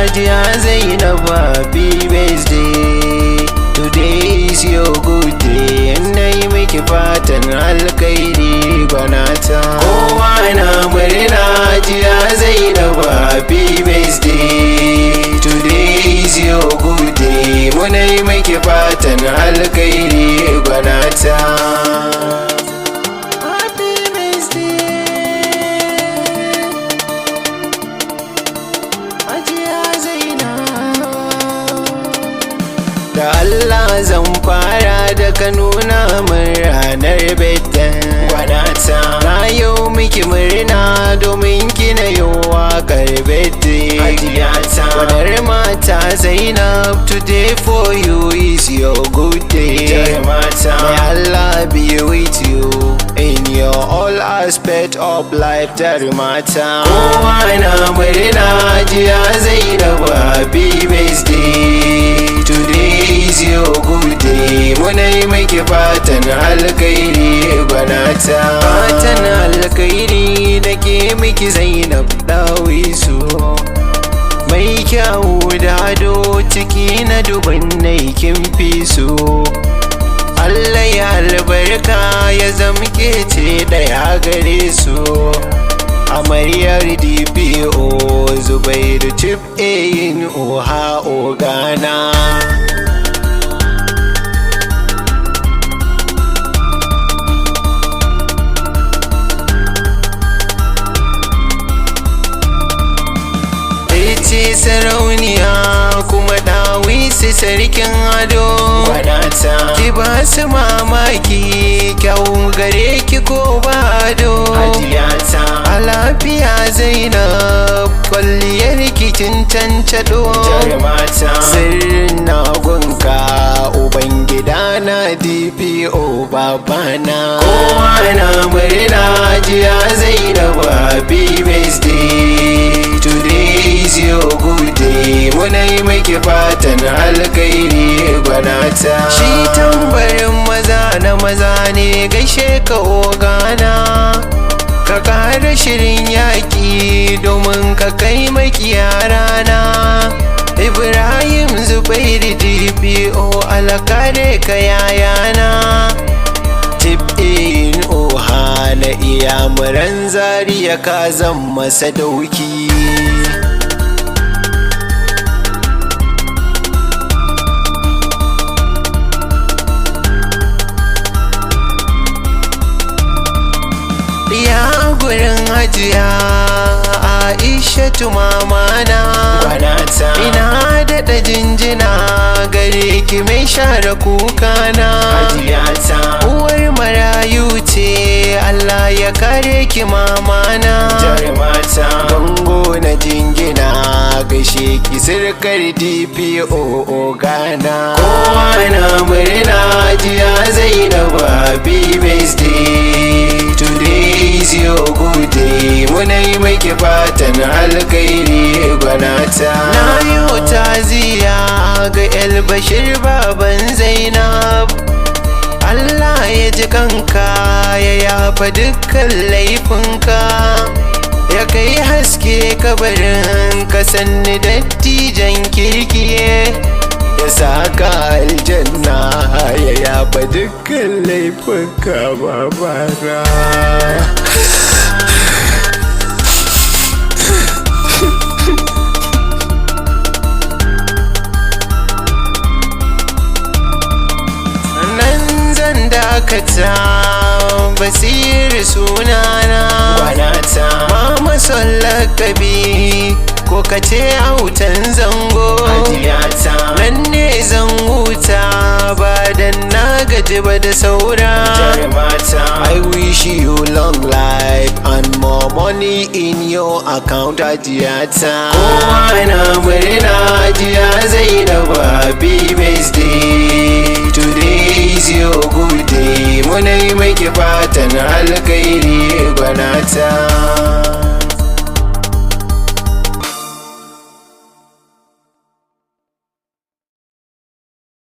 Hajiya Zainab, happy birthday. Today is your good day. Nai miki fatan alkhairi gwanata. Kowa na murna Hajiya Zainab, happy birthday. Today is your good day. Munai miki fatan alkhairi gwanata. Da Allah zan fara da ka nuna min ranar bedden gwanata. Na yau miki murna domin kina yin waƙar bedde Hajiyata. Gwanar mata Zainab, today for you is your good day. Mata. May Allah be with you in your all aspect of life. Mata. Kowa na murna Hajiya Zainab, happy birthday. Today is your good day. Munai miki fatan alkhairi gwanata. Fatan alkhairi nake miki Zainab dawisu. Mai kyawu da ado ciki na dubannai kin fi so. Allah ya albarka ya zamke ce daya gare su. Amaryar DPO Zubairu Chief Ayin Oha Ogana. Ce sarauniya kuma ɗawisi sarkin ado gwanata. Ki ba su mamaki kyau gare ki ko ba ado Hajiyata. A lafiya Zainab, kwalliyar kikin tancaɗo jarumata. Sirrin na gunka ubangida na DPO babana. Kowa na murna Hajiya Zainab, happy birthday. Today is your good day. Munai miki fatan alkhairi gwanata. Shi tambarin maza na maza ne, gaishe ka ogana. Ka kara shirin yaƙi domin ka kai makiya rana. Ibrahim Zubairu DPO alakare ka yayana. Tip in oha na iyamuran Zaria ka zan masa dauki. Ya gurin Hajiya Aishatu mamana gwanata. Ina daɗa jinjina gare ki mai share kukana Hajiyata. Uwar marayu ce, Allah ya kare ki mamana jarumata. Zango na jingina gaishe ki sirkar DPO Ogana. Kowa na murna Hajiya Zainab, happy birthday. Today is your good day. Munai miki fatan alkhairi gwanata. Na yi taziya ga El Bashir baban Zainab. Allah ya ji kanka ya yafa dukkan laifinka. Ya kai haske kabarin ka sanni dattijan kirkiye. Ya saka aljanna ya yafa dukkan laifinka babara. Nan zan dakata, Basir sunana gwanata. Mamason lakabi ko kace Autan Zango Hajiyata. Nan ne zan huta ba dan na gaji ba da saura jarumata. I wish you long life and more money in your account Hajiyata. Kowa na murna Hajiya Zainab, happy birthday. Today is your good day. Munai miki fatan alkhairi gwanata.